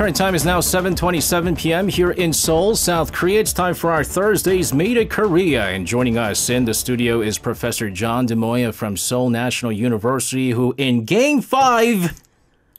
Current time is now 7:27 p.m. here in Seoul, South Korea. It's time for our Thursday's Meet at Korea. And joining us in the studio is Professor John DeMoya from Seoul National University, who in Game 5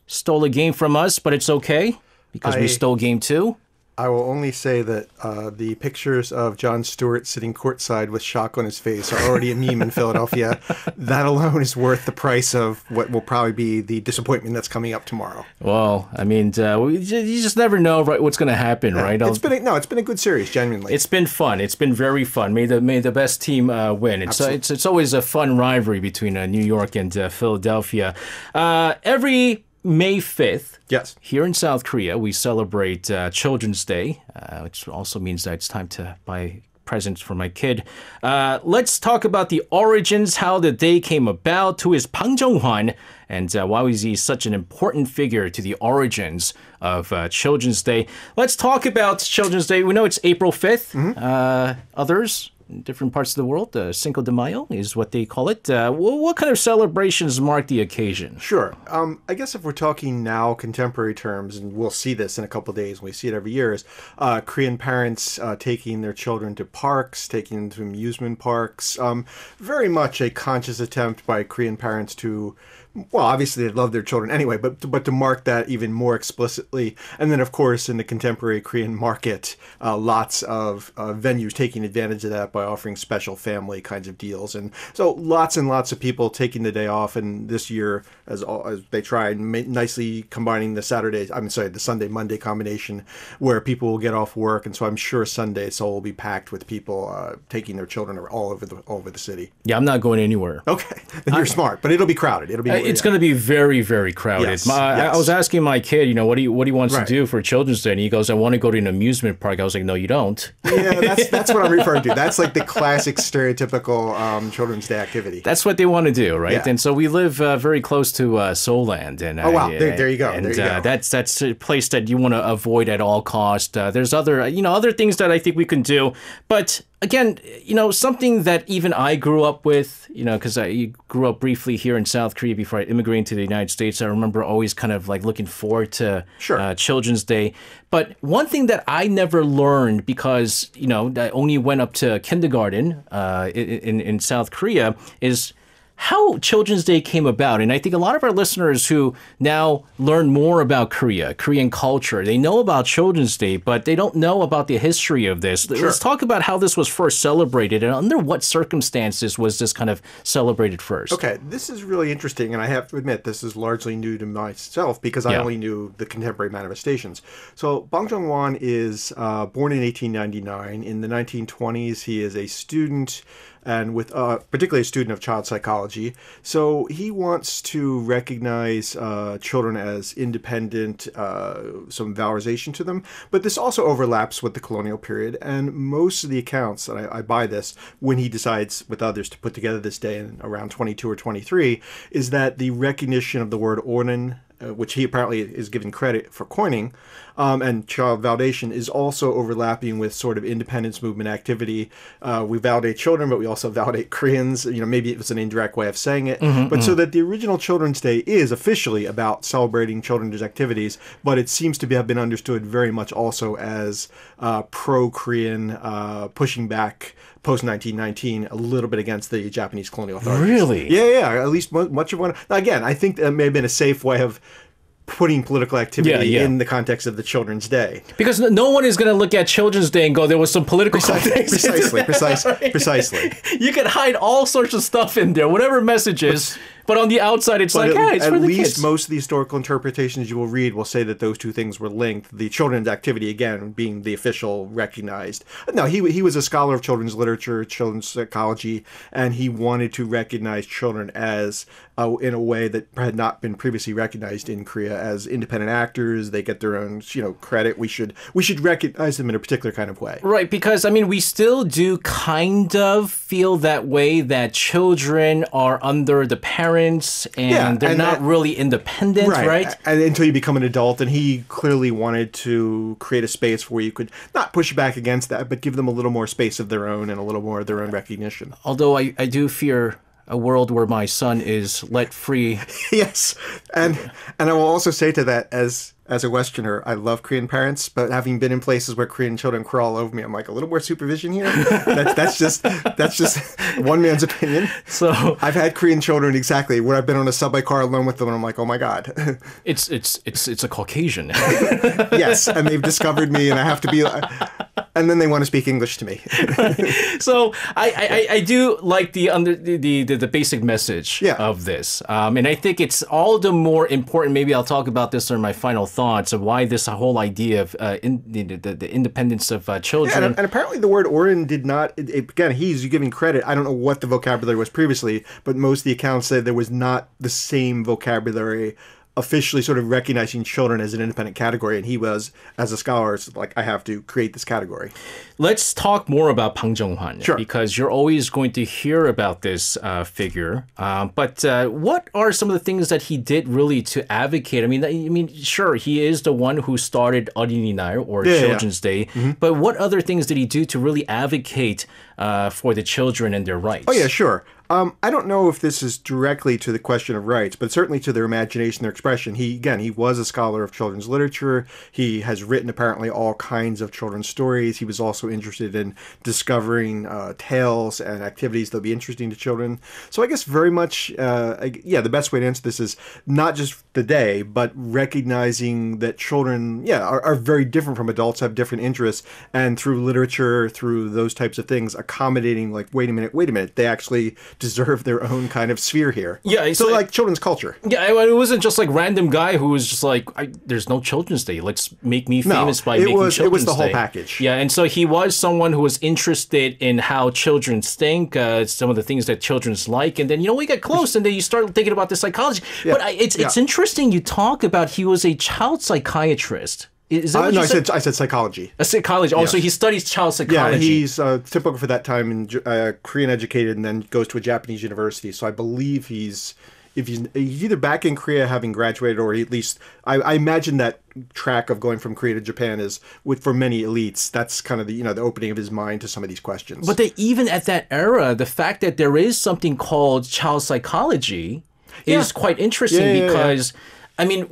stole a game from us, but it's okay because we stole Game 2. I will only say that the pictures of Jon Stewart sitting courtside with shock on his face are already a meme in Philadelphia. That alone is worth the price of what will probably be the disappointment that's coming up tomorrow. Well, I mean, you just never know what's going to happen, right? It's been a good series, genuinely. It's been fun. It's been very fun. May the best team win. It's always a fun rivalry between New York and Philadelphia. Every May 5th, yes, here in South Korea, we celebrate Children's Day, which also means that it's time to buy presents for my kid. Let's talk about the origins, how the day came about, who is Bang Jeong-hwan, and why is he such an important figure to the origins of Children's Day. Let's talk about Children's Day. We know it's April 5th. Mm-hmm. Others in different parts of the world, Cinco de Mayo is what they call it. What kind of celebrations mark the occasion? Sure. I guess if we're talking now contemporary terms, and we'll see this in a couple of days, we see it every year, is Korean parents taking their children to parks, taking them to amusement parks. Very much a conscious attempt by Korean parents to, well, obviously they love their children anyway, but to mark that even more explicitly. And then, of course, in the contemporary Korean market, lots of venues taking advantage of that by offering special family kinds of deals. And so lots and lots of people taking the day off. And this year, as they try nicely combining the Sunday-Monday combination where people will get off work. And so I'm sure Sunday, Seoul will be packed with people taking their children all over the city. Yeah, I'm not going anywhere. Okay, then you're smart, but it'll be crowded. It's going to be very, very crowded. Yes, I was asking my kid, what he wants to do for Children's Day, and he goes, I want to go to an amusement park. I was like, no, you don't. Yeah, that's what I'm referring to. That's like the classic stereotypical Children's Day activity. That's what they want to do, right? Yeah. And so we live very close to Seoul Land. And, oh, wow. There you go. And there you go. That's a place that you want to avoid at all costs. There's other things that I think we can do. But again, something that even I grew up with, because I grew up briefly here in South Korea before I immigrated to the United States. I remember always kind of like looking forward to Children's Day. But one thing that I never learned because, I only went up to kindergarten in South Korea is how Children's Day came about. And I think a lot of our listeners who now learn more about Korean culture, they know about Children's Day, but they don't know about the history of this. Sure. Let's talk about how this was first celebrated and under what circumstances was this kind of celebrated first. Okay, this is really interesting, and I have to admit this is largely new to myself because I only knew the contemporary manifestations. So Bang Jeong-hwan is born in 1899. In the 1920s, he is a student and with particularly a student of child psychology. So he wants to recognize children as independent, some valorization to them. But this also overlaps with the colonial period. And most of the accounts, and I buy this, when he decides with others to put together this day in around 22 or 23, is that the recognition of the word oren, which he apparently is given credit for coining, and child validation is also overlapping with sort of independence movement activity. We validate children, but we also validate Koreans. Maybe it was an indirect way of saying it. So that the original Children's Day is officially about celebrating children's activities, but it seems to have been understood very much also as pro-Korean, pushing back post-1919 a little bit against the Japanese colonial authorities. Really? Yeah. At least much of one. Again, I think that may have been a safe way of putting political activity in the context of the Children's Day. Because no one is going to look at Children's Day and go, there was some political context. Precisely. You can hide all sorts of stuff in there, whatever message is. But on the outside, it's like, hey, it's for the kids. At least most of the historical interpretations you will read will say that those two things were linked. The children's activity, again, being the official recognized. No, he was a scholar of children's literature, children's psychology, and he wanted to recognize children as, in a way that had not been previously recognized in Korea, as independent actors. They get their own, credit. We should recognize them in a particular kind of way. Right, because, we still do kind of feel that way, that children are under the parents and they're not really independent, right? And until you become an adult, and he clearly wanted to create a space where you could not push back against that, but give them a little more space of their own and a little more of their own recognition. Although I do fear a world where my son is let free. Yes, and I will also say to that, as as a Westerner, I love Korean parents, but having been in places where Korean children crawl over me, I'm like, a little more supervision here. That's just one man's opinion. So I've had Korean children exactly where I've been on a subway car alone with them, and I'm like, oh my god, it's a Caucasian. Yes, and they've discovered me, and I have to be. And then they want to speak English to me. So I do like the basic message of this, and I think it's all the more important. Maybe I'll talk about this in my final thoughts of why this whole idea of the independence of children. Yeah, and apparently the word Orin did not. Again, he's giving credit. I don't know what the vocabulary was previously, but most of the accounts said there was not the same vocabulary officially sort of recognizing children as an independent category, and he was, as a scholar, like, I have to create this category. Let's talk more about Bang Jeong-hwan, sure, because you're always going to hear about this figure. But what are some of the things that he did really to advocate? I mean, sure, he is the one who started 어린이날, or Children's Day, but what other things did he do to really advocate for the children and their rights? Oh yeah, sure. I don't know if this is directly to the question of rights, but certainly to their imagination, their expression. He was a scholar of children's literature. He has written apparently all kinds of children's stories. He was also interested in discovering tales and activities that would be interesting to children. So I guess very much, the best way to answer this is not just the day, but recognizing that children, are very different from adults, have different interests, and through literature, through those types of things, accommodating, like, wait a minute, they actually deserve their own kind of sphere here. Yeah. So like children's culture. Yeah, it wasn't just like random guy who was just like, there's no Children's Day. Let's make me famous by making Children's Day. It was the whole package. Yeah, and so he was someone who was interested in how children think, some of the things that children's like, and then, we get close, and then you start thinking about the psychology. Yeah. But it's interesting you talk about he was a child psychiatrist. Is that what you said? I said psychology. A psychology. Yes. So he studies child psychology. Yeah, he's typical for that time, Korean educated, and then goes to a Japanese university. So I believe he's either back in Korea having graduated, or at least I imagine that track of going from Korea to Japan is, for many elites, that's kind of the opening of his mind to some of these questions. But even at that era, the fact that there is something called child psychology is quite interesting because. I mean,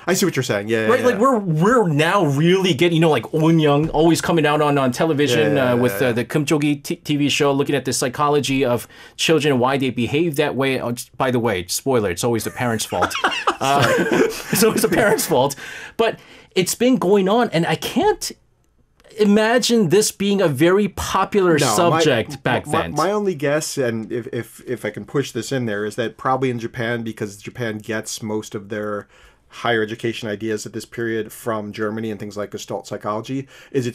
I see what you're saying. Yeah, right. Like we're now really getting, like On Young always coming out on television with the Kim Jong-gi TV show, looking at the psychology of children and why they behave that way. Oh, by the way, spoiler: it's always the parents' fault. It's always the parents' fault. But it's been going on, and I can't imagine this being a very popular subject back then. My only guess, and if I can push this in there, is that probably in Japan, because Japan gets most of their higher education ideas at this period from Germany and things like Gestalt psychology, it's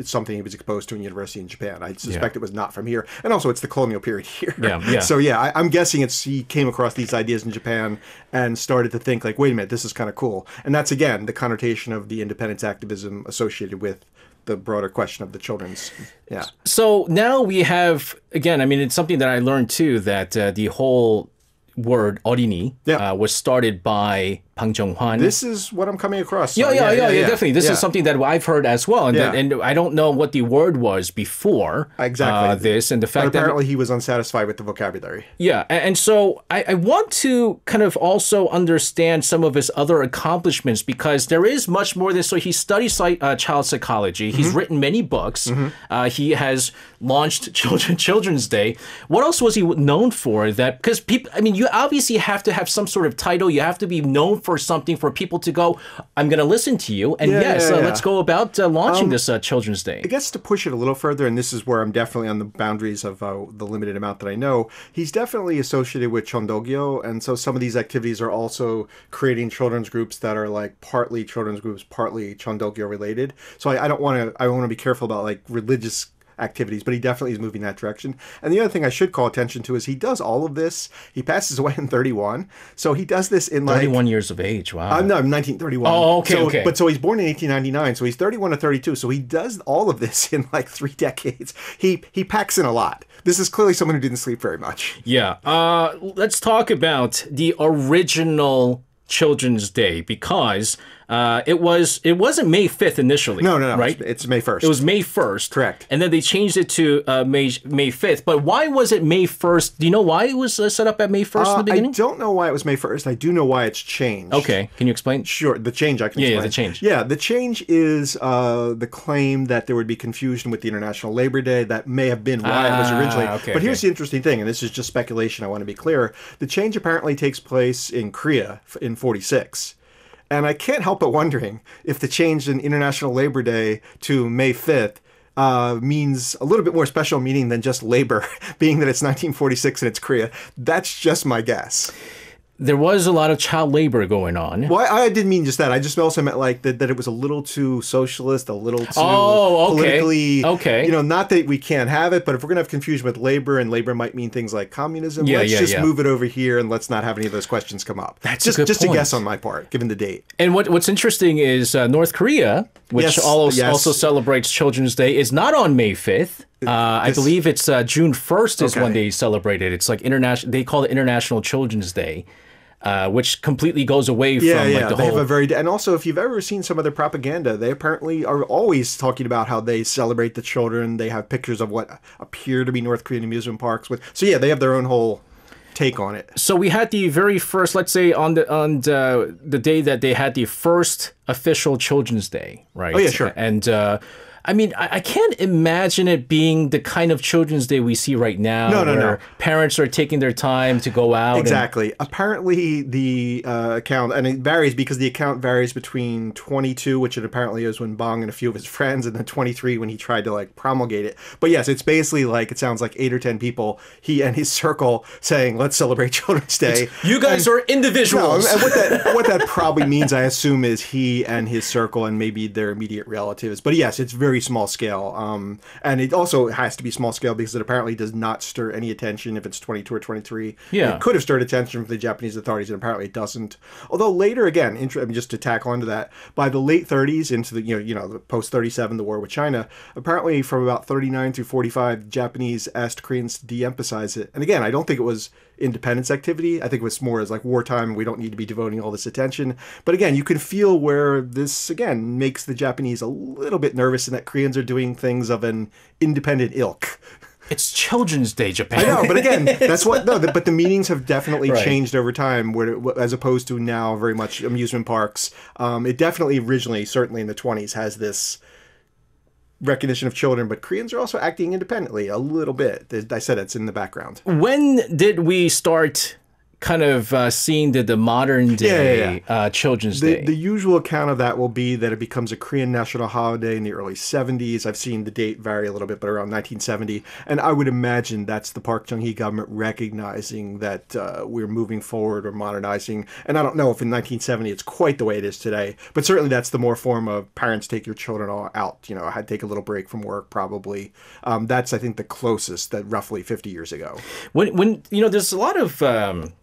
something he was exposed to in university in Japan. I suspect it was not from here. And also it's the colonial period here. Yeah. So I'm guessing he came across these ideas in Japan and started to think, like, wait a minute, this is kind of cool. And that's, again, the connotation of the independence activism associated with the broader question of the children's. Yeah. So now we have, again, it's something that I learned too, that the whole word 어린이 was started by Bang Jeong-hwan. This is what I'm coming across. So yeah, definitely. This is something that I've heard as well, and I don't know what the word was before this, and the fact but apparently he was unsatisfied with the vocabulary. Yeah, and so I want to kind of also understand some of his other accomplishments, because there is much more than. So he studies child psychology. He's written many books. He has launched Children's Day. What else was he known for? That because people, you obviously have to have some sort of title. You have to be known for something for people to go, I'm going to listen to you. And let's go about launching this Children's Day. I guess to push it a little further, and this is where I'm definitely on the boundaries of the limited amount that I know, he's definitely associated with Chondogyo, and so some of these activities are also creating children's groups that are like partly children's groups, partly Chondogyo related. So I want to be careful about like religious activities, but he definitely is moving that direction. And the other thing I should call attention to is he does all of this. He passes away in 31, so he does this in 31 years of age. Wow. No, 1931. Oh, okay. But so he's born in 1899, so he's 31 to 32. So he does all of this in like 3 decades. He packs in a lot. This is clearly someone who didn't sleep very much. Yeah. Let's talk about the original Children's Day, because It wasn't May 5th initially. No, right? It's May 1st. It was May 1st. Correct. And then they changed it to May 5th. But why was it May 1st? Do you know why it was set up at May 1st in the beginning? I don't know why it was May 1st. I do know why it's changed. Okay. Can you explain? Sure. The change I can explain. Yeah, the change. Yeah, the change is the claim that there would be confusion with the International Labor Day. That may have been why it was originally. But here's the interesting thing, and this is just speculation, I want to be clear. The change apparently takes place in Korea in 46. And I can't help but wondering if the change in International Labor Day to May 5th means a little bit more special meaning than just labor, being that it's 1946 and it's Korea. That's just my guess. There was a lot of child labor going on. Well, I didn't mean just that. I just also meant like that it was a little too socialist, a little too politically. Okay. You know, not that we can't have it, but if we're going to have confusion with labor, and labor might mean things like communism, let's just move it over here and let's not have any of those questions come up. That's just a guess on my part, given the date. And what's interesting is North Korea, which also celebrates Children's Day, is not on May 5th. I believe it's June 1st is when they celebrate it. It's like international. They call it International Children's Day. Which completely goes away from the whole... They have a very... And also, if you've ever seen some of their propaganda, they apparently are always talking about how they celebrate the children. They have pictures of what appear to be North Korean amusement parks. So yeah, they have their own whole take on it. So we had the very first, let's say, on the day that they had the first official Children's Day, right? Oh yeah, sure. And I mean, I can't imagine it being the kind of Children's Day we see right now. No. Parents are taking their time to go out. Exactly. Apparently, the account, and it varies because the account varies between 22, which it apparently is when Bang and a few of his friends, and then 23 when he tried to like promulgate it. But yes, it's basically like, it sounds like 8 or 10 people, he and his circle, saying, let's celebrate Children's Day. You guys are individuals. No, and what that probably means, I assume, is he and his circle and maybe their immediate relatives. But yes, it's very small scale, and it also has to be small scale because it apparently does not stir any attention if it's 22 or 23. Yeah, it could have stirred attention from the Japanese authorities, and apparently it doesn't. Although later, again, just to tackle onto that, by the late 30s into the the post 37, the war with China, apparently from about 39 through 45, Japanese asked Koreans to de-emphasize it. And again, I don't think it was independence activity. I think it was more as like wartime. We don't need to be devoting all this attention. But again, you can feel where this again makes the Japanese a little bit nervous, and that Koreans are doing things of an independent ilk. It's Children's Day, Japan. I know, but again, that's what. No, but the meanings have definitely changed over time, as opposed to now very much amusement parks. It definitely originally, certainly in the 20s, has this recognition of children, but Koreans are also acting independently a little bit. I said it's in the background. When did we start kind of seeing the modern day Children's Day? The usual account of that will be that it becomes a Korean national holiday in the early 70s. I've seen the date vary a little bit, but around 1970. And I would imagine that's the Park Chung-hee government recognizing that we're moving forward or modernizing. And I don't know if in 1970 it's quite the way it is today, but certainly that's the more form of parents take your children all out. I had to take a little break from work probably. That's, I think, the closest, that roughly 50 years ago. When there's a lot of...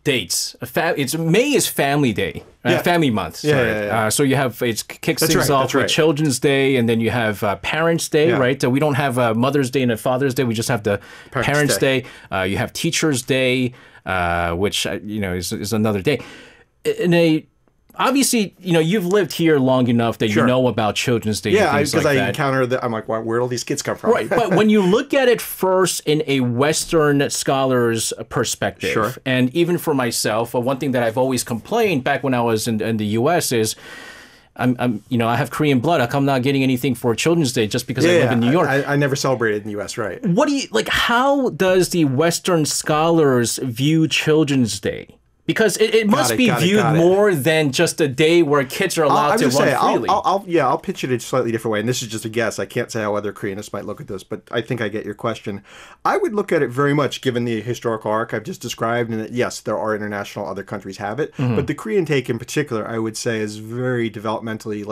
dates. It's May is Family Day, Family Month. Sorry. So you have it kicks things off with Children's Day, and then you have Parents' Day, right? So we don't have Mother's Day and a Father's Day. We just have the Parents' Day. You have Teachers' Day, which is another day. Obviously, you've lived here long enough that you know about Children's Day. Yeah, because I encounter that. I'm like, where do all these kids come from? Right, but when you look at it first in a Western scholar's perspective, and even for myself, one thing that I've always complained back when I was in the U.S. is, I have Korean blood. How come I'm not getting anything for Children's Day just because I live in New York? I never celebrated in the U.S., right? What do you how does the Western scholars view Children's Day? Because it must be viewed more than just a day where kids are allowed to run freely. I'll pitch it a slightly different way, and this is just a guess. I can't say how other Koreanists might look at this, but I think I get your question. I would look at it very much, given the historical arc I've just described, and that, yes, there are international, other countries have it, but the Korean take in particular, I would say, is very developmentally,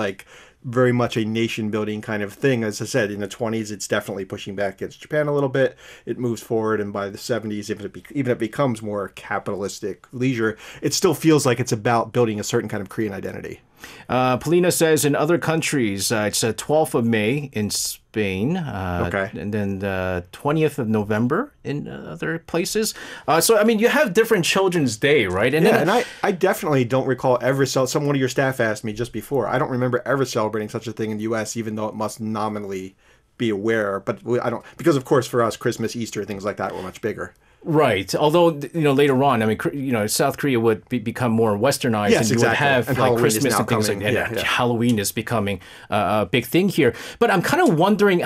very much a nation-building kind of thing. As I said, in the 20s, it's definitely pushing back against Japan a little bit. It moves forward, and by the 70s, even if it becomes more capitalistic leisure, it still feels like it's about building a certain kind of Korean identity. Polina says in other countries, it's 12th of May in Spain, and then the 20th of November in other places. So, I mean, you have different Children's Day, right? And yeah, and I definitely don't recall ever one of your staff asked me just before. I don't remember ever celebrating such a thing in the U.S., even though it must nominally be aware. But I don't, because of course for us, Christmas, Easter, things like that were much bigger. Right. Although, later on, I mean, South Korea would become more westernized, yes, and you exactly. would have and like Christmas and things like that. Yeah. Halloween is becoming a big thing here. But I'm kind of wondering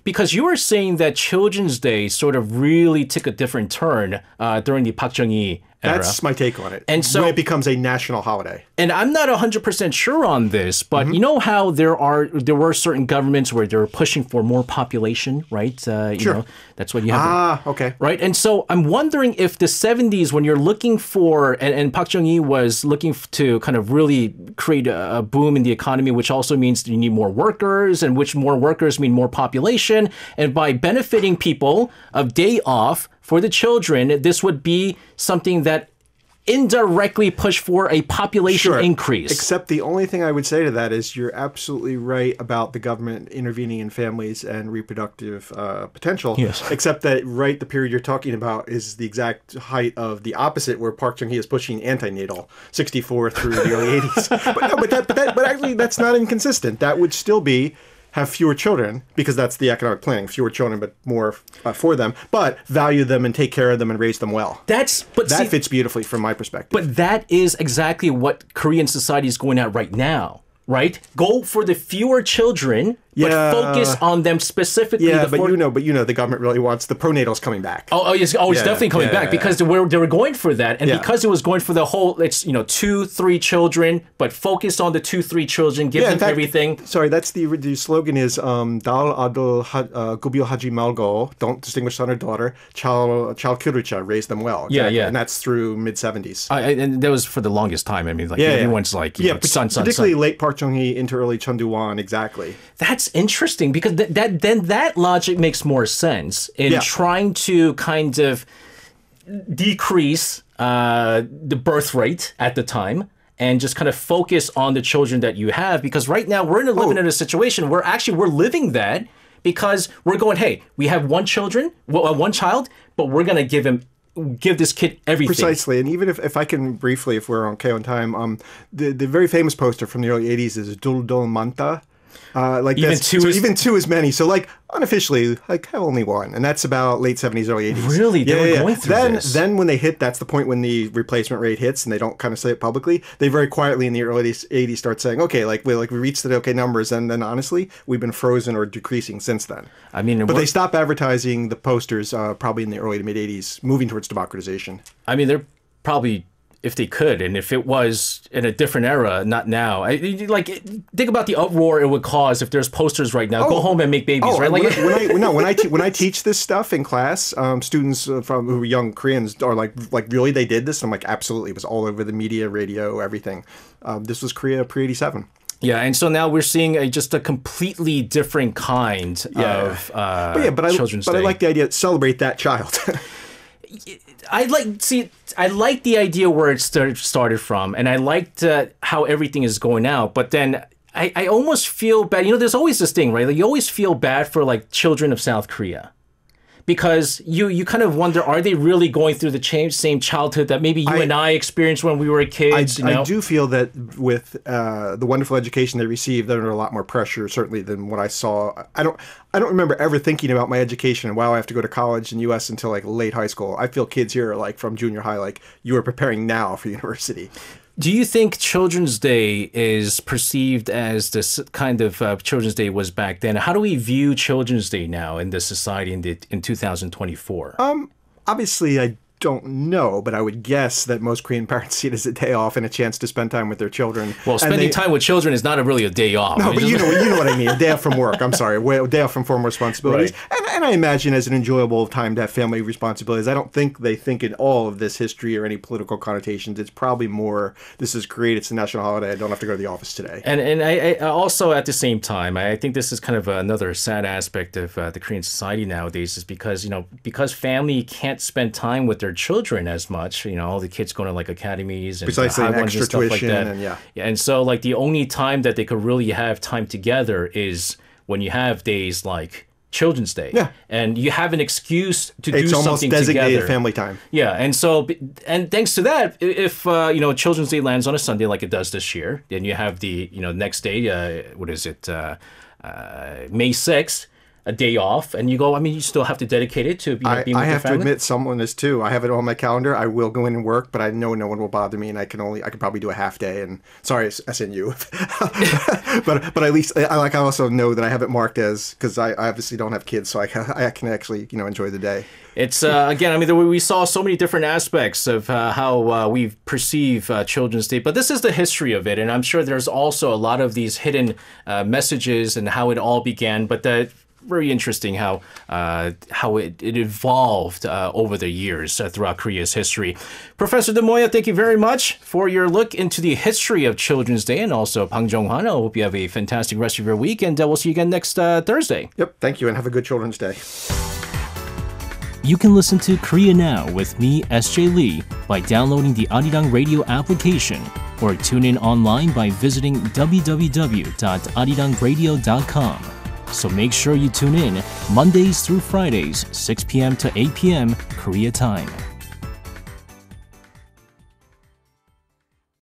because you were saying that Children's Day sort of really took a different turn during the Park Chung-hee era. That's my take on it. And so when it becomes a national holiday. And I'm not 100% sure on this, but you know how there were certain governments where they're pushing for more population, right? Sure. That's what you have. Okay. Right. And so I'm wondering if the 70s, when you're looking for, and Park Chung-hee was looking to kind of really create a boom in the economy, which also means you need more workers, and which more workers mean more population. And by benefiting people of day off for the children, this would be something that indirectly push for a population increase. Except the only thing I would say to that is you're absolutely right about the government intervening in families and reproductive potential. Yes. Except that the period you're talking about is the exact height of the opposite, where Park Chung-hee is pushing antenatal, 64 through the early 80s. But actually that's not inconsistent. That would still be have fewer children, because that's the economic planning. Fewer children, but more for them. But value them and take care of them and raise them well. That fits beautifully from my perspective. But that is exactly what Korean society is going at right now. Right? Go for the fewer children, but focus on them specifically. Yeah, but the government really wants the pronatals coming back. It's definitely coming back because they were going for that, and because it was going for the whole, 2-3 children, but focus on the 2-3 children, give them everything. Sorry, that's the slogan is Dal adol gubyo haji malgo, don't distinguish son or daughter, chal kirucha, raise them well. Exactly. And that's through mid 70s. And that was for the longest time. I mean, everyone's son. Particularly late Park Chung-hee into early Chun Doo-hwan, exactly. That's interesting, because that logic makes more sense in trying to kind of decrease the birth rate at the time and just kind of focus on the children that you have, because right now we're living in a situation where actually we're living that, because we're going, hey, we have one child, but we're going to give this kid everything. Precisely. And even if I can briefly, if we're okay on time, the very famous poster from the early 80s is Dul Dul Manta. Even two is many. So unofficially, have only one. And that's about late 70s, early 80s. Really? They were going through this? Then when they hit, that's the point when the replacement rate hits, and they don't kind of say it publicly. They very quietly in the early 80s start saying, okay, we reached the okay numbers, and then honestly, we've been frozen or decreasing since then. I mean, but they stopped advertising the posters probably in the early to mid 80s, moving towards democratization. I mean, they're probably, if they could, and if it was in a different era, not now. Think about the uproar it would cause if there's posters right now. Go home and make babies, right? When I teach this stuff in class, students who are young Koreans are like, really, they did this? I'm like, absolutely. It was all over the media, radio, everything. This was Korea pre-87. Yeah, and so now we're seeing just a completely different kind of Children's Day. But I like the idea, celebrate that child. I like the idea where it started from, and I liked how everything is going out. But then I almost feel bad. There's always this thing, right? You always feel bad for children of South Korea, because you kind of wonder, are they really going through the same childhood that maybe you and I experienced when we were kids? I do feel that with the wonderful education they received, they're under a lot more pressure, certainly, than what I saw. I don't remember ever thinking about my education and, wow, I have to go to college in the U.S. until late high school. I feel kids here are from junior high, you are preparing now for university. Do you think Children's Day is perceived as this kind of Children's Day was back then? How do we view Children's Day now in the society in 2024? Obviously, I don't know, but I would guess that most Korean parents see it as a day off and a chance to spend time with their children. Well, spending time with children is not really a day off. No, but you know what I mean. A day off from work. I'm sorry. A day off from formal responsibilities. Right. And I imagine as an enjoyable time to have family responsibilities. I don't think they think in all of this history or any political connotations. It's probably more, this is great, it's a national holiday, I don't have to go to the office today. And I also, at the same time, I think this is kind of another sad aspect of the Korean society nowadays, is because family can't spend time with their their children as much. All the kids going to like academies and precisely, and extra and stuff tuition, like that. and yeah. And so like the only time that they could really have time together is when you have days like Children's Day. Yeah. And you have an excuse to do It's almost something designated together. family time. Yeah, and thanks to that, if Children's Day lands on a Sunday like it does this year, then you have the next day, what is it, May 6th, a day off, and you go. I mean, you still have to dedicate it to being with your family. I have to admit, someone is too. I have it on my calendar. I will go in and work, but I know no one will bother me, and I could probably do a half day. And sorry, SNU, but at least I also know that I have it marked as, because I obviously don't have kids, so I can actually enjoy the day. It's again, I mean, we saw so many different aspects of how we perceive Children's Day, but this is the history of it, and I'm sure there's also a lot of these hidden messages and how it all began. But very interesting how it evolved over the years throughout Korea's history. Professor Demoya, thank you very much for your look into the history of Children's Day, and also Bang Jeong-hwan. I hope you have a fantastic rest of your week, and we'll see you again next Thursday. Yep, thank you, and have a good Children's Day. You can listen to Korea Now with me, SJ Lee, by downloading the Arirang Radio application, or tune in online by visiting www.arirangradio.com. So make sure you tune in Mondays through Fridays, 6 p.m. to 8 p.m. Korea time.